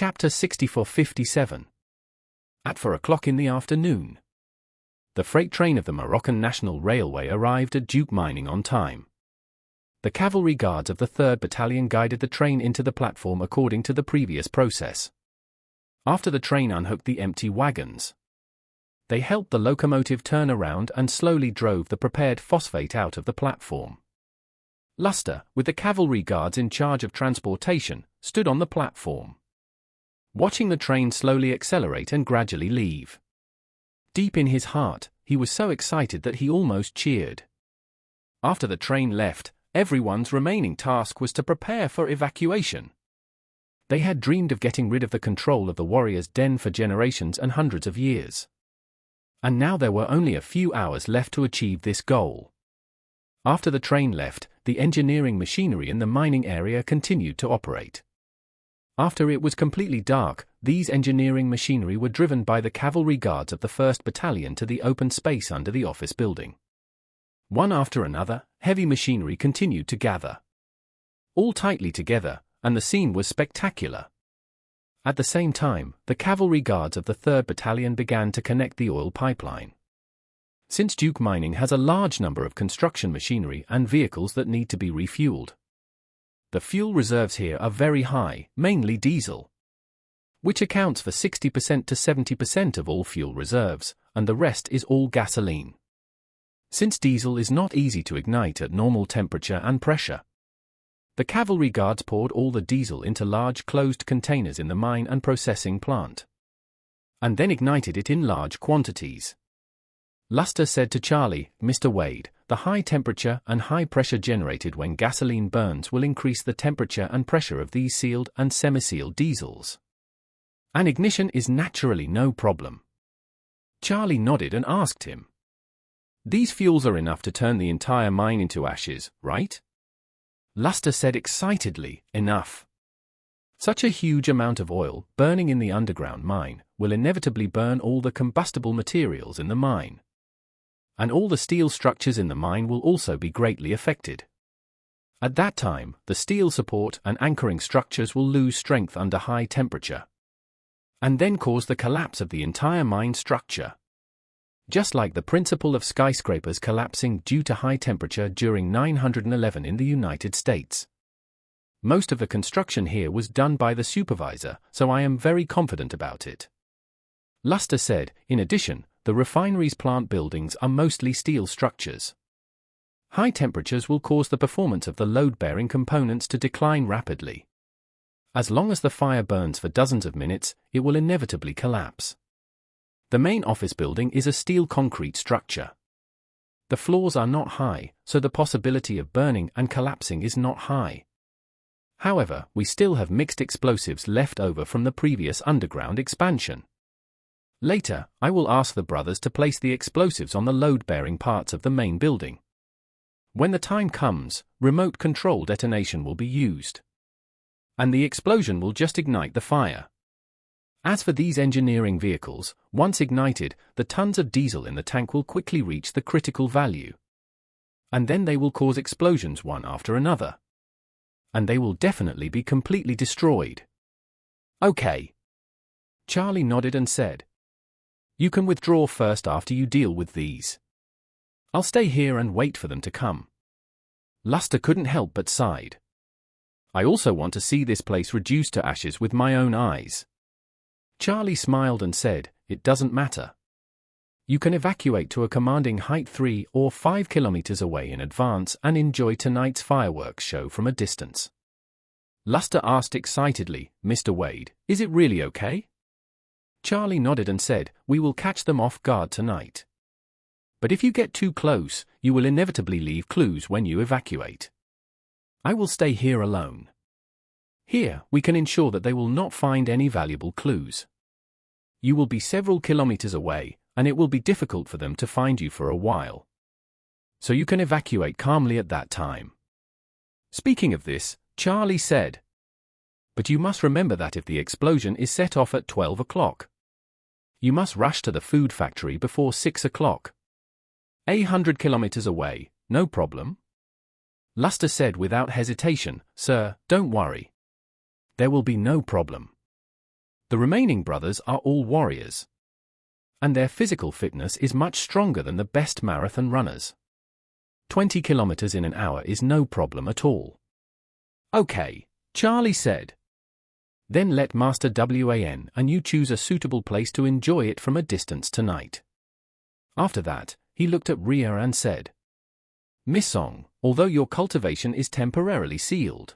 Chapter 64-57. At 4 o'clock in the afternoon, the freight train of the Moroccan National Railway arrived at Duke Mining on time. The cavalry guards of the 3rd Battalion guided the train into the platform according to the previous process. After the train unhooked the empty wagons, they helped the locomotive turn around and slowly drove the prepared phosphate out of the platform. Luster, with the cavalry guards in charge of transportation, stood on the platform, watching the train slowly accelerate and gradually leave. Deep in his heart, he was so excited that he almost cheered. After the train left, everyone's remaining task was to prepare for evacuation. They had dreamed of getting rid of the control of the warrior's den for generations and hundreds of years. And now there were only a few hours left to achieve this goal. After the train left, the engineering machinery in the mining area continued to operate. After it was completely dark, these engineering machinery were driven by the cavalry guards of the 1st Battalion to the open space under the office building. One after another, heavy machinery continued to gather, all tightly together, and the scene was spectacular. At the same time, the cavalry guards of the 3rd Battalion began to connect the oil pipeline. Since Duke Mining has a large number of construction machinery and vehicles that need to be refueled, the fuel reserves here are very high, mainly diesel, which accounts for 60% to 70% of all fuel reserves, and the rest is all gasoline. Since diesel is not easy to ignite at normal temperature and pressure, the cavalry guards poured all the diesel into large closed containers in the mine and processing plant, and then ignited it in large quantities. Luster said to Charlie, "Mr. Wade, the high temperature and high pressure generated when gasoline burns will increase the temperature and pressure of these sealed and semi-sealed diesels. An ignition is naturally no problem." Charlie nodded and asked him, "These fuels are enough to turn the entire mine into ashes, right?" Luster said excitedly, "Enough. Such a huge amount of oil burning in the underground mine will inevitably burn all the combustible materials in the mine. And all the steel structures in the mine will also be greatly affected. At that time, the steel support and anchoring structures will lose strength under high temperature, and then cause the collapse of the entire mine structure. Just like the principle of skyscrapers collapsing due to high temperature during 9/11 in the United States. Most of the construction here was done by the supervisor, so I am very confident about it." Luster said, "In addition, the refinery's plant buildings are mostly steel structures. High temperatures will cause the performance of the load-bearing components to decline rapidly. As long as the fire burns for dozens of minutes, it will inevitably collapse. The main office building is a steel concrete structure. The floors are not high, so the possibility of burning and collapsing is not high. However, we still have mixed explosives left over from the previous underground expansion. Later, I will ask the brothers to place the explosives on the load-bearing parts of the main building. When the time comes, remote control detonation will be used, and the explosion will just ignite the fire. As for these engineering vehicles, once ignited, the tons of diesel in the tank will quickly reach the critical value, and then they will cause explosions one after another, and they will definitely be completely destroyed." "Okay." Charlie nodded and said, "You can withdraw first after you deal with these. I'll stay here and wait for them to come." Luster couldn't help but sighed. "I also want to see this place reduced to ashes with my own eyes." Charlie smiled and said, "It doesn't matter. You can evacuate to a commanding height 3 or 5 kilometers away in advance and enjoy tonight's fireworks show from a distance." Luster asked excitedly, "Mr. Wade, is it really okay?" Charlie nodded and said, "We will catch them off guard tonight. But if you get too close, you will inevitably leave clues when you evacuate. I will stay here alone. Here, we can ensure that they will not find any valuable clues. You will be several kilometers away, and it will be difficult for them to find you for a while. So you can evacuate calmly at that time." Speaking of this, Charlie said, "But you must remember that if the explosion is set off at 12 o'clock, you must rush to the food factory before 6 o'clock. 100 kilometers away, no problem?" Luster said without hesitation, "Sir, don't worry. There will be no problem. The remaining brothers are all warriors, and their physical fitness is much stronger than the best marathon runners. 20 kilometers in an hour is no problem at all. Okay, Charlie said. Then let Master Wan and you choose a suitable place to enjoy it from a distance tonight. After that, he looked at Ria and said, Miss Song, although your cultivation is temporarily sealed,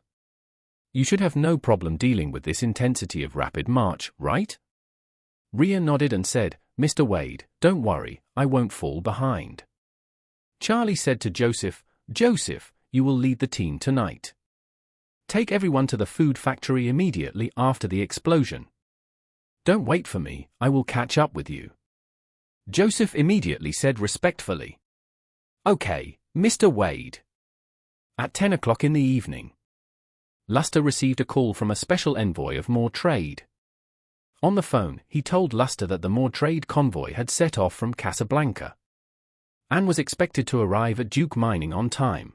you should have no problem dealing with this intensity of rapid march, right? Ria nodded and said, Mr. Wade, don't worry, I won't fall behind. Charlie said to Joseph, Joseph, you will lead the team tonight. Take everyone to the food factory immediately after the explosion. Don't wait for me, I will catch up with you. Joseph immediately said respectfully, Okay, Mr. Wade. At 10 o'clock in the evening, Luster received a call from a special envoy of More Trade. On the phone, he told Luster that the More Trade convoy had set off from Casablanca and was expected to arrive at Duke Mining on time.